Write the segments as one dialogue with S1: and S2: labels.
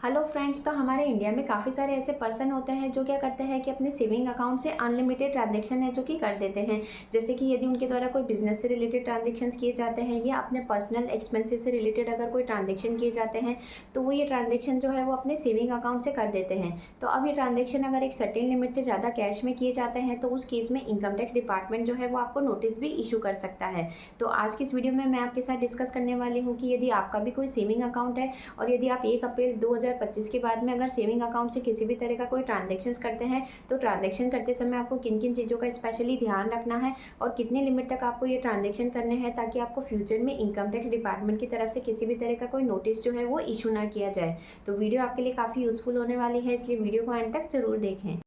S1: Hello friends. तो हमारे India में काफ़ी सारे ऐसे पर्सन होते हैं जो क्या करते हैं कि अपने सेविंग अकाउंट से अनलिमिटेड ट्रांजैक्शन है जो कि कर देते हैं। जैसे कि यदि उनके द्वारा कोई बिजनेस से रिलेटेड ट्रांजैक्शंस किए जाते हैं या अपने पर्सनल एक्सपेंसेस से रिलेटेड अगर कोई ट्रांजैक्शन किए जाते हैं तो वो ये ट्रांजैक्शन जो है वो अपने सेविंग अकाउंट से कर देते हैं। तो अब ये ट्रांजेक्शन अगर एक सर्टेन लिमिट से ज़्यादा कैश में किए जाते हैं तो उस केस में इनकम टैक्स डिपार्टमेंट जो है वो आपको नोटिस भी इशू कर सकता है। तो आज की इस वीडियो में मैं आपके साथ डिस्कस करने वाली हूँ कि यदि आपका भी कोई सेविंग अकाउंट है और यदि आप 1 अप्रैल 2025 के बाद में अगर सेविंग अकाउंट से किसी भी तरह का कोई ट्रांजैक्शंस करते हैं तो ट्रांजैक्शन करते समय आपको किन किन चीज़ों का स्पेशली ध्यान रखना है और कितनी लिमिट तक आपको ये ट्रांजैक्शन करने हैं ताकि आपको फ्यूचर में इनकम टैक्स डिपार्टमेंट की तरफ से किसी भी तरह का कोई नोटिस जो है वो इशू ना किया जाए। तो वीडियो आपके लिए काफ़ी यूजफुल होने वाली है, इसलिए वीडियो को एंड तक जरूर देखें।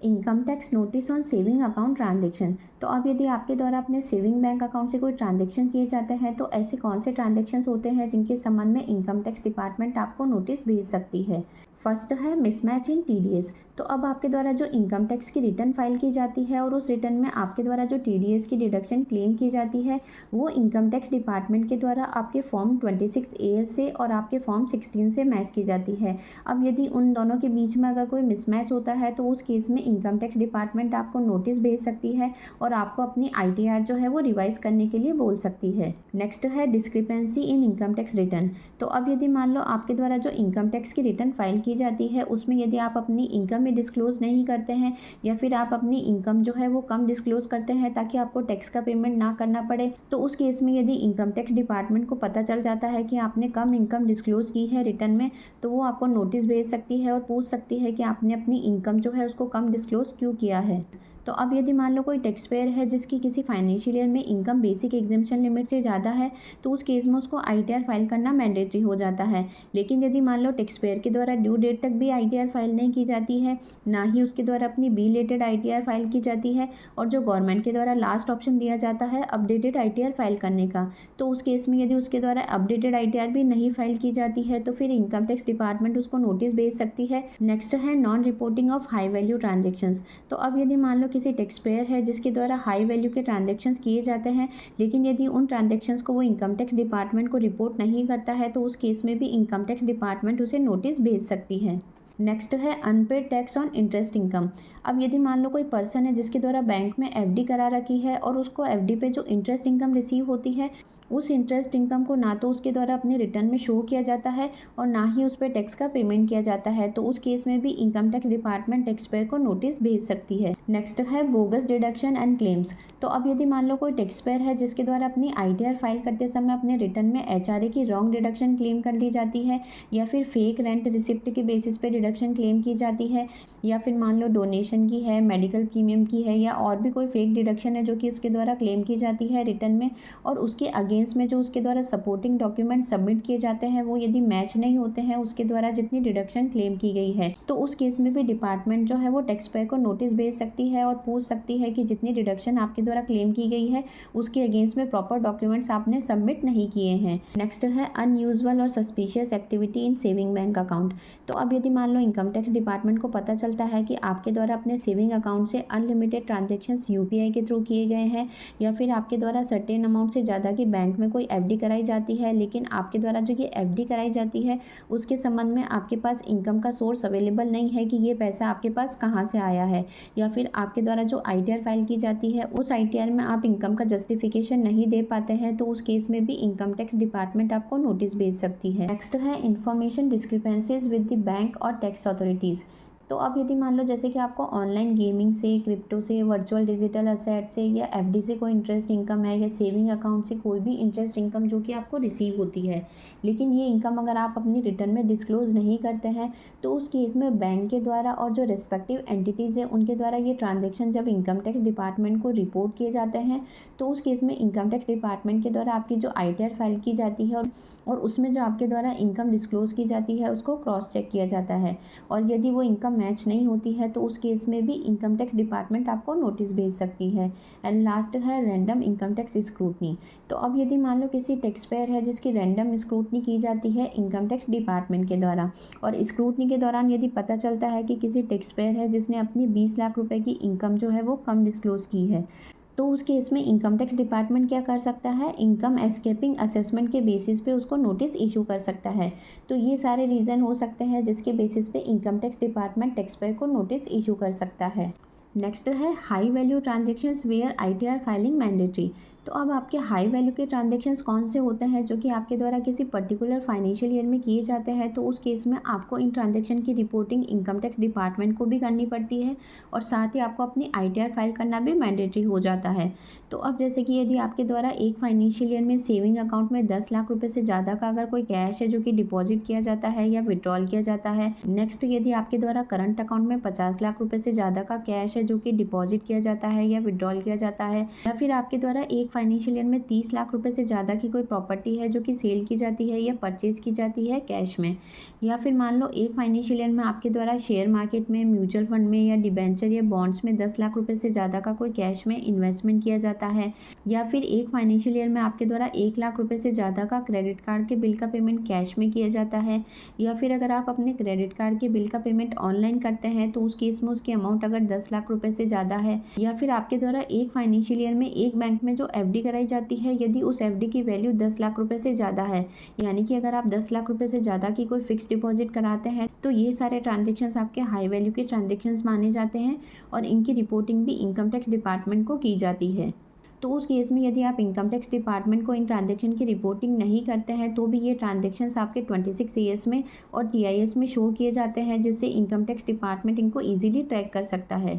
S1: Income tax notice on saving account transaction. तो अब यदि आपके द्वारा अपने सेविंग बैंक अकाउंट से कोई ट्रांजैक्शन किए जाते हैं तो ऐसे कौन से ट्रांजैक्शंस होते हैं जिनके संबंध में इनकम टैक्स डिपार्टमेंट आपको नोटिस भेज सकती है। फर्स्ट है मिसमैच इन टीडीएस। तो अब आपके द्वारा जो इनकम टैक्स की रिटर्न फाइल की जाती है और उस रिटर्न में आपके द्वारा जो टीडीएस की डिडक्शन क्लेम की जाती है वो इनकम टैक्स डिपार्टमेंट के द्वारा आपके फॉर्म 26 AS से और आपके फॉर्म 16 से मैच की जाती है। अब यदि उन दोनों के बीच में अगर कोई मिसमैच होता है तो उस केस में इनकम टैक्स डिपार्टमेंट आपको नोटिस भेज सकती है और आपको अपनी आईटीआर जो है वो रिवाइज करने के लिए बोल सकती है। नेक्स्ट है discrepancy in income tax return. तो अब यदि मान लो आपके द्वारा जो इनकम टैक्स की रिटर्न फाइल की जाती है उसमें यदि आप अपनी इनकम ही डिस्क्लोज नहीं करते हैं या फिर आप अपनी इनकम जो है वो कम डिस्क्लोज करते हैं ताकि आपको टैक्स का पेमेंट ना करना पड़े, तो उस केस में यदि इनकम टैक्स डिपार्टमेंट को पता चल जाता है कि आपने कम इनकम डिस्क्लोज की है रिटर्न में तो वो आपको नोटिस भेज सकती है और पूछ सकती है कि आपने अपनी इनकम जो है उसको कम डिस्क्लोज क्यों किया है। तो अब यदि मान लो कोई टैक्स पेयर है जिसकी किसी फाइनेंशियल ईयर में इनकम बेसिक एग्जेम्पशन लिमिट से ज़्यादा है तो उस केस में उसको आईटीआर फाइल करना मैंडेटरी हो जाता है। लेकिन यदि मान लो टैक्स पेयर के द्वारा ड्यू डेट तक भी आईटीआर फाइल नहीं की जाती है, ना ही उसके द्वारा अपनी बिलेटेड आईटीआर फाइल की जाती है और जो गवर्नमेंट के द्वारा लास्ट ऑप्शन दिया जाता है अपडेटेड आईटीआर फाइल करने का, तो उस केस में यदि उसके द्वारा अपडेटेड आईटीआर भी नहीं फाइल की जाती है तो फिर इनकम टैक्स डिपार्टमेंट उसको नोटिस भेज सकती है। नेक्स्ट है non reporting of high value transactions. तो अब यदि मान लो किसी टैक्स पेयर है जिसके द्वारा हाई वैल्यू के ट्रांजैक्शंस किए जाते हैं लेकिन यदि उन ट्रांजैक्शंस को वो इनकम टैक्स डिपार्टमेंट को रिपोर्ट नहीं करता है तो उस केस में भी इनकम टैक्स डिपार्टमेंट उसे नोटिस भेज सकती है। नेक्स्ट है unpaid tax on interest income. अब यदि मान लो कोई पर्सन है जिसके द्वारा बैंक में एफडी करा रखी है और उसको एफडी पे जो इंटरेस्ट इनकम रिसीव होती है उस इंटरेस्ट इनकम को ना तो उसके द्वारा अपने रिटर्न में शो किया जाता है और ना ही उस पर टैक्स का पेमेंट किया जाता है, तो उस केस में भी income tax department tax payer को नोटिस भेज सकती है। नेक्स्ट है बोगस डिडक्शन एंड क्लेम्स। तो अब यदि मान लो कोई टैक्स पेयर है जिसके द्वारा अपनी आईटीआर फाइल करते समय अपने रिटर्न में एचआरए की रॉन्ग डिडक्शन क्लेम कर ली जाती है या फिर फेक रेंट रिसिप्ट के बेसिस पे डिडक्शन क्लेम की जाती है या फिर मान लो डोनेशन की है, मेडिकल प्रीमियम की है या और भी कोई फेक डिडक्शन है जो कि उसके द्वारा क्लेम की जाती है रिटर्न में और उसके अगेंस्ट में जो उसके द्वारा सपोर्टिंग डॉक्यूमेंट सबमिट किए जाते हैं वो यदि मैच नहीं होते हैं उसके द्वारा जितनी डिडक्शन क्लेम की गई है, तो उस केस में भी डिपार्टमेंट जो है वो टैक्स पेयर को नोटिस भेज सकती है और पूछ सकती है कि जितनी डिडक्शन आपके द्वारा क्लेम की गई है उसके अगेंस्ट में प्रॉपर डॉक्यूमेंट्स आपने सबमिट नहीं किए हैं। नेक्स्ट है अनयूजुअल और suspicious activity in saving bank account. तो अब यदि मान लो इनकम टैक्स डिपार्टमेंट को पता चलता है कि आपके द्वारा अपने सेविंग अकाउंट से अनलिमिटेड ट्रांजेक्शन्स यूपीआई के थ्रू किए गए हैं या फिर आपके द्वारा सर्टेन अमाउंट से ज़्यादा की बैंक में कोई एफडी कराई जाती है लेकिन आपके द्वारा जो ये एफडी कराई जाती है उसके संबंध में आपके पास इनकम का सोर्स अवेलेबल नहीं है कि ये पैसा आपके पास कहाँ से आया है, या फिर आपके द्वारा जो आईटीआर फाइल की जाती है उस आईटीआर में आप इनकम का जस्टिफिकेशन नहीं दे पाते हैं, तो उस केस में भी इनकम टैक्स डिपार्टमेंट आपको नोटिस भेज सकती है। नेक्स्ट है information discrepancies with the bank और टैक्स अथॉरिटीज़। तो अब यदि मान लो जैसे कि आपको ऑनलाइन गेमिंग से, क्रिप्टो से, वर्चुअल डिजिटल असेट से या एफडी से कोई इंटरेस्ट इनकम है या सेविंग अकाउंट से कोई भी इंटरेस्ट इनकम जो कि आपको रिसीव होती है, लेकिन ये इनकम अगर आप अपनी रिटर्न में डिस्क्लोज नहीं करते हैं तो उस केस में बैंक के द्वारा और जो रिस्पेक्टिव एंटिटीज़ है उनके द्वारा ये ट्रांजेक्शन जब इनकम टैक्स डिपार्टमेंट को रिपोर्ट किए जाते हैं तो उस केस में इनकम टैक्स डिपार्टमेंट के द्वारा आपकी जो आईटीआर फाइल की जाती है और उसमें जो आपके द्वारा इनकम डिस्क्लोज की जाती है उसको क्रॉस चेक किया जाता है और यदि वो इनकम मैच नहीं होती है तो उस केस में भी इनकम टैक्स डिपार्टमेंट आपको नोटिस भेज सकती है। एंड लास्ट है रैंडम इनकम टैक्स स्क्रूटनी। तो अब यदि मान लो किसी टैक्स पेयर है जिसकी रैंडम स्क्रूटनी की जाती है इनकम टैक्स डिपार्टमेंट के द्वारा और स्क्रूटनी के दौरान यदि पता चलता है कि किसी टैक्स पेयर है जिसने अपनी 20 लाख रुपए की इनकम जो है वो कम डिस्क्लोज की है, तो उस केस में इनकम टैक्स डिपार्टमेंट क्या कर सकता है, इनकम एस्केपिंग असेसमेंट के बेसिस पे उसको नोटिस इशू कर सकता है। तो ये सारे रीज़न हो सकते हैं जिसके बेसिस पे income tax department tax payer को नोटिस इशू कर सकता है। नेक्स्ट है high value transactions where ITR filing mandatory. तो अब आपके हाई वैल्यू के ट्रांजेक्शन्स कौन से होते हैं जो कि आपके द्वारा किसी पर्टिकुलर फाइनेंशियल ईयर में किए जाते हैं। तो उस केस में आपको इन ट्रांजेक्शन की रिपोर्टिंग इनकम टैक्स डिपार्टमेंट को भी करनी पड़ती है और साथ ही आपको अपनी आईटीआर फाइल करना भी मैंडेटरी हो जाता है। तो अब जैसे कि यदि आपके द्वारा एक फाइनेंशियल ईयर में सेविंग अकाउंट में 10 लाख रुपए से ज़्यादा का अगर कोई कैश है जो कि डिपॉजिट किया जाता है या विड्रॉल किया जाता है। नेक्स्ट, यदि आपके द्वारा करंट अकाउंट में 50 लाख रुपए से ज़्यादा का कैश है जो कि डिपॉजिट किया जाता है या विड्रॉल किया जाता है, या फिर आपके द्वारा एक फाइनेंशियल ईयर में 30 लाख रुपए से ज़्यादा की कोई प्रॉपर्टी है जो कि सेल की जाती है या परचेज की जाती है कैश में, या फिर मान लो एक फाइनेंशियल ईयर में आपके द्वारा शेयर मार्केट में, म्यूचुअल फंड में या डिबेंचर या बॉन्ड्स में 10 लाख रुपए से ज़्यादा का कोई कैश में इन्वेस्टमेंट किया जाता है, या फिर एक फाइनेंशियल ईयर में आपके द्वारा 1 लाख रुपए से ज़्यादा का क्रेडिट कार्ड के बिल का पेमेंट कैश में किया जाता है, या फिर अगर आप अपने क्रेडिट कार्ड के बिल का पेमेंट ऑनलाइन करते हैं तो उस केस में उसकी अमाउंट अगर 10 लाख रुपए से ज़्यादा है, या फिर आपके द्वारा एक फाइनेंशियल ईयर में एक बैंक में जो एफडी कराई जाती है यदि उस एफडी की वैल्यू 10 लाख रुपए से ज़्यादा है, यानी कि अगर आप 10 लाख रुपए से ज़्यादा की कोई फिक्स डिपॉजिट कराते हैं तो ये सारे ट्रांजेक्शन्स आपके हाई वैल्यू के ट्रांजेक्शन्स माने जाते हैं और इनकी रिपोर्टिंग भी इनकम टैक्स डिपार्टमेंट को की जाती है। तो उस केस में यदि आप इनकम टैक्स डिपार्टमेंट को इन ट्रांजेक्शन की रिपोर्टिंग नहीं करते हैं तो भी ये ट्रांजेक्शन्स आपके 26 एएस में और टीआईएस में शो किए जाते हैं, जिससे इनकम टैक्स डिपार्टमेंट इनको ईजिली ट्रैक कर सकता है।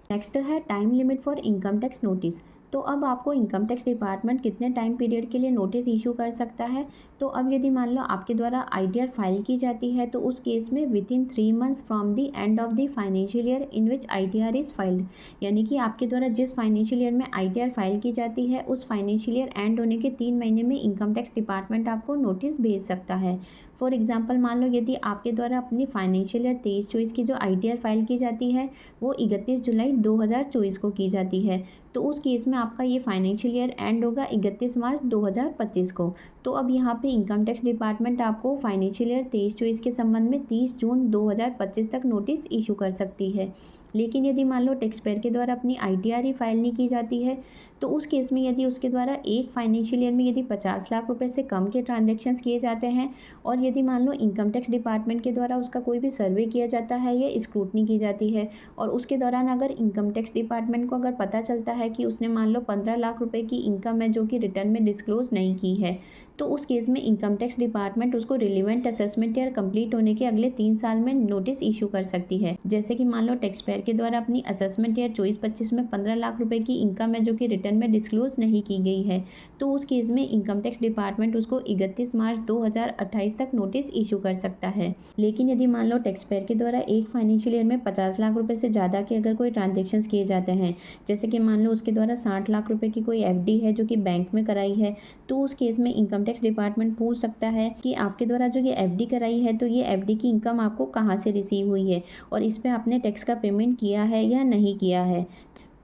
S1: नेक्स्ट है time limit for income tax notice. तो अब आपको इनकम टैक्स डिपार्टमेंट कितने टाइम पीरियड के लिए नोटिस इशू कर सकता है। तो अब यदि मान लो आपके द्वारा आईटीआर फाइल की जाती है तो उस केस में within 3 months from the end of the financial year in which ITR is filed, यानी कि आपके द्वारा जिस फाइनेंशियल ईयर में आईटीआर फाइल की जाती है उस फाइनेंशियल ईयर एंड होने के 3 महीने में इनकम टैक्स डिपार्टमेंट आपको नोटिस भेज सकता है। फॉर एग्जाम्पल, मान लो यदि आपके द्वारा अपनी फाइनेंशियल ईयर 23-24 की जो आईटीआर फाइल की जाती है वो 31 जुलाई 2024 को की जाती है, तो उस केस में आपका ये फाइनेंशियल ईयर एंड होगा 31 मार्च 2025 को। तो अब यहाँ पे इनकम टैक्स डिपार्टमेंट आपको फाइनेंशियल ईयर 23-24 के संबंध में 30 जून 2025 तक नोटिस इशू कर सकती है। लेकिन यदि मान लो टैक्स पेयर के द्वारा अपनी आईटीआर ही फाइल नहीं की जाती है तो उस केस में यदि उसके द्वारा एक फाइनेंशियल ईयर में यदि 50 लाख रुपए से कम के ट्रांजैक्शंस किए जाते हैं और यदि मान लो इनकम टैक्स डिपार्टमेंट के द्वारा उसका कोई भी सर्वे किया जाता है या स्क्रूटनी की जाती है और उसके दौरान अगर इनकम टैक्स डिपार्टमेंट को अगर पता चलता है कि उसने मान लो 15 लाख रुपए की इनकम है जो कि रिटर्न में डिस्क्लोज नहीं की है, तो उस केस में इनकम टैक्स डिपार्टमेंट उसको रिलेवेंट असेसमेंट ईयर कंप्लीट होने के अगले 3 साल में नोटिस इशू कर सकती है। जैसे कि मान लो टैक्स पेयर के द्वारा अपनी असेसमेंट ईयर 24-25 में 15 लाख रुपए की इनकम है जो कि रिटर्न में डिस्क्लोज नहीं की गई है, तो उस केस में इनकम टैक्स डिपार्टमेंट उसको 31 मार्च 2028 तक नोटिस इशू कर सकता है। लेकिन यदि मान लो टैक्स पेयर के द्वारा एक फाइनेंशियल ईयर में 50 लाख रुपए से ज़्यादा के अगर कोई ट्रांजेक्शन्स किए जाते हैं, जैसे कि मान लो उसके द्वारा 60 लाख रुपए की कोई एफडी है जो कि बैंक में कराई है, तो उस केस में इनकम टैक्स डिपार्टमेंट पूछ सकता है कि आपके द्वारा जो ये एफडी कराई है तो ये एफडी की इनकम आपको कहाँ से रिसीव हुई है और इस पे आपने टैक्स का पेमेंट किया है या नहीं किया है।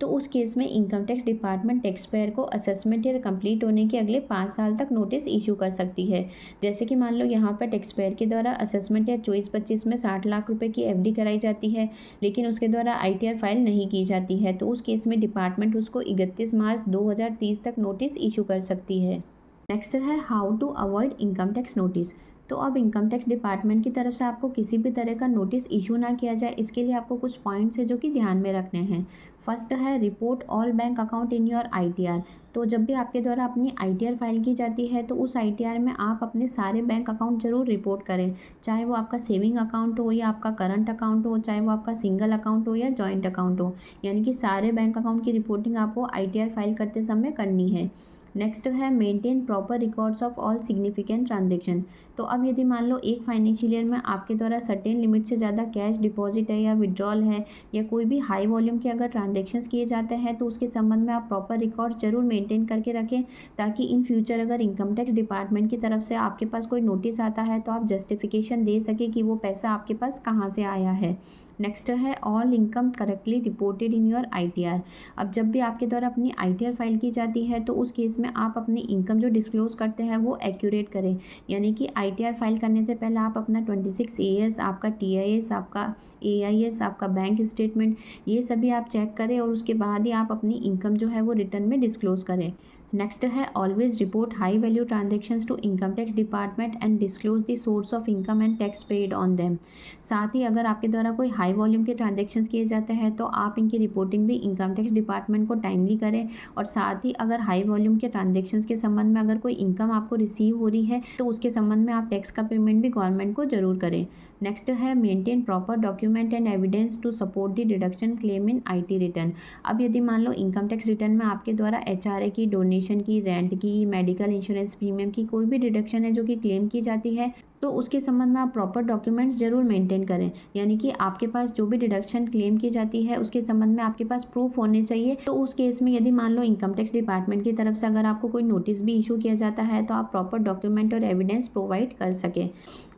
S1: तो उस केस में income tax department tax payer को असेसमेंट ईयर कंप्लीट होने के अगले 5 साल तक नोटिस इशू कर सकती है। जैसे कि मान लो यहाँ पर टैक्स पेयर के द्वारा असेसमेंट ईयर 24-25 में 60 लाख रुपए की एफडी कराई जाती है लेकिन उसके द्वारा आईटीआर फाइल नहीं की जाती है, तो उस केस में डिपार्टमेंट उसको 31 मार्च 2030 तक नोटिस इशू कर सकती है। नेक्स्ट है how to avoid income tax notice. तो अब इनकम टैक्स डिपार्टमेंट की तरफ से आपको किसी भी तरह का नोटिस इशू ना किया जाए, इसके लिए आपको कुछ पॉइंट्स है जो कि ध्यान में रखने हैं। फर्स्ट है report all bank account in your ITR. तो जब भी आपके द्वारा अपनी आईटीआर फाइल की जाती है तो उस आईटीआर में आप अपने सारे बैंक अकाउंट जरूर रिपोर्ट करें, चाहे वो आपका सेविंग अकाउंट हो या आपका करंट अकाउंट हो, चाहे वो आपका सिंगल अकाउंट हो या जॉइंट अकाउंट हो, यानी कि सारे बैंक अकाउंट की रिपोर्टिंग आपको आईटीआर फाइल करते समय करनी है। नेक्स्ट है maintain proper records of all significant transaction. तो अब यदि मान लो एक फाइनेंशियल ईयर में आपके द्वारा सर्टेन लिमिट से ज़्यादा कैश डिपॉजिट है या विड्रॉल है या कोई भी हाई वॉल्यूम के अगर ट्रांजेक्शन्स किए जाते हैं तो उसके संबंध में आप प्रॉपर रिकॉर्ड जरूर मेंटेन करके रखें, ताकि इन फ्यूचर अगर इनकम टैक्स डिपार्टमेंट की तरफ से आपके पास कोई नोटिस आता है तो आप जस्टिफिकेशन दे सके कि वो पैसा आपके पास कहाँ से आया है। नेक्स्ट है all income correctly reported in your ITR. अब जब भी आपके द्वारा अपनी आईटीआर फाइल की जाती है तो उस केस में में आप अपनी इनकम जो डिस्क्लोज़ करते हैं वो एक्यूरेट करें। यानी कि आईटीआर फाइल करने से पहले आप अपना 26 एएस, आपका टीआईएस, आपका एआईएस, आपका बैंक स्टेटमेंट, ये सभी आप चेक करें और उसके बाद ही आप अपनी इनकम जो है वो रिटर्न में डिस्क्लोज़ करें। नेक्स्ट है always report high value transactions to income tax department and disclose the source of income and tax paid on them. साथ ही अगर आपके द्वारा कोई हाई वॉल्यूम के ट्रांजेक्शन्स किए जाते हैं तो आप इनकी रिपोर्टिंग भी इनकम टैक्स डिपार्टमेंट को टाइमली करें। और साथ ही अगर हाई वॉल्यूम के ट्रांजेक्शन्स के संबंध में अगर कोई इनकम आपको रिसीव हो रही है तो उसके संबंध में आप टैक्स का पेमेंट भी गवर्नमेंट को ज़रूर करें। नेक्स्ट है maintain proper document and evidence to support the deduction claim in IT return. अब यदि मान लो इनकम टैक्स रिटर्न में आपके द्वारा एचआरए की, डोनेशन की, रेंट की, मेडिकल इंश्योरेंस प्रीमियम की कोई भी डिडक्शन है जो कि क्लेम की जाती है तो उसके संबंध में आप प्रॉपर डॉक्यूमेंट्स ज़रूर मेंटेन करें। यानी कि आपके पास जो भी डिडक्शन क्लेम की जाती है उसके संबंध में आपके पास प्रूफ होने चाहिए। तो उस केस में यदि मान लो इनकम टैक्स डिपार्टमेंट की तरफ से अगर आपको कोई नोटिस भी इशू किया जाता है तो आप प्रॉपर डॉक्यूमेंट और एविडेंस प्रोवाइड कर सकें।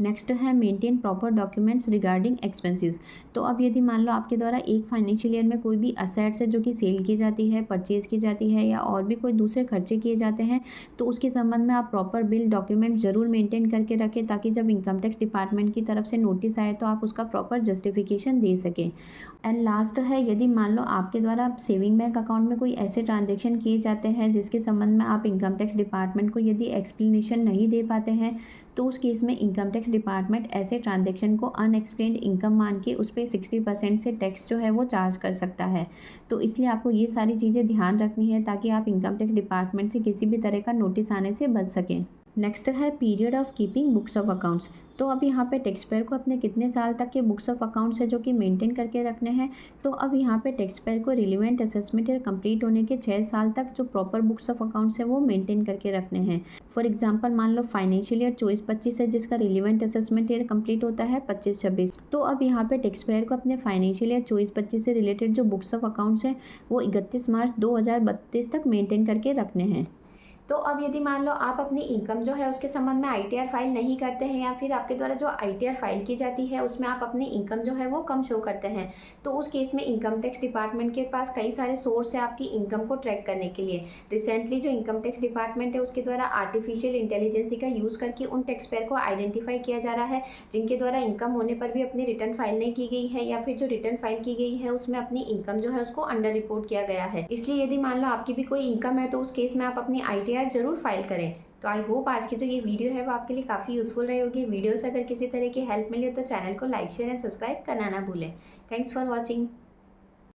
S1: नेक्स्ट है maintain proper documents regarding expenses. तो अब यदि मान लो आपके द्वारा एक फाइनेंशियल ईयर में कोई भी असेट्स है जो कि सेल की जाती है, परचेज की जाती है या और भी कोई दूसरे खर्चे किए जाते हैं तो उसके संबंध में आप प्रॉपर बिल डॉक्यूमेंट ज़रूर मेंटेन करके रखें ताकि जब इनकम टैक्स डिपार्टमेंट की तरफ से नोटिस आए तो आप उसका प्रॉपर जस्टिफिकेशन दे सकें। एंड लास्ट है यदि मान लो आपके द्वारा सेविंग बैंक अकाउंट में कोई ऐसे ट्रांजेक्शन किए जाते हैं जिसके संबंध में आप इनकम टैक्स डिपार्टमेंट को यदि एक्सप्लेनेशन नहीं दे पाते हैं तो उस केस में इनकम टैक्स डिपार्टमेंट ऐसे ट्रांजैक्शन को अनएक्सप्लेन्ड इनकम मान के उस पर 60% से टैक्स जो है वो चार्ज कर सकता है। तो इसलिए आपको ये सारी चीज़ें ध्यान रखनी है ताकि आप इनकम टैक्स डिपार्टमेंट से किसी भी तरह का नोटिस आने से बच सकें। नेक्स्ट है period of keeping books of accounts. तो अब यहाँ पे टैक्स पेयर को अपने कितने साल तक के बुक्स ऑफ अकाउंट्स है जो कि मेंटेन करके रखने हैं। तो अब यहाँ पे टैक्स पेयर को रिलीवेंट असेसमेंट ईयर कंप्लीट होने के 6 साल तक जो प्रॉपर बुक्स ऑफ अकाउंट्स है वो मेंटेन करके रखने हैं। फॉर एग्जांपल मान लो फाइनेंशियल ईयर 24-25 है जिसका रिलीवेंट असेसमेंट ईयर कंप्लीट होता है 25-26। तो अब यहाँ पे टैक्स पेयर को अपने फाइनेंशियल ईयर 24-25 से रिलेटेड जो बुक्स ऑफ अकाउंट्स हैं वो 31 मार्च 2032 तक मेंटेन करके रखने हैं। तो अब यदि मान लो आप अपनी इनकम जो है उसके संबंध में आईटीआर फाइल नहीं करते हैं या फिर आपके द्वारा जो आईटीआर फाइल की जाती है उसमें आप अपनी इनकम जो है वो कम शो करते हैं तो उस केस में इनकम टैक्स डिपार्टमेंट के पास कई सारे सोर्स है आपकी इनकम को ट्रैक करने के लिए। रिसेंटली जो इनकम टैक्स डिपार्टमेंट है उसके द्वारा आर्टिफिशियल इंटेलिजेंसी का यूज़ करके उन टैक्स पेयर को आइडेंटिफाई किया जा रहा है जिनके द्वारा इनकम होने पर भी अपनी रिटर्न फाइल नहीं की गई है या फिर जो रिटर्न फाइल की गई है उसमें अपनी इनकम जो है उसको अंडर रिपोर्ट किया गया है। इसलिए यदि मान लो आपकी भी कोई इनकम है तो उस केस में आप अपनी आईटीआर जरूर फाइल करें। तो आई होप आज की जो ये वीडियो है वो आपके लिए काफ़ी यूजफुल रही होगी। वीडियो से अगर किसी तरह की हेल्प मिली हो तो चैनल को लाइक, शेयर एंड सब्सक्राइब करना ना भूलें। Thanks for watching.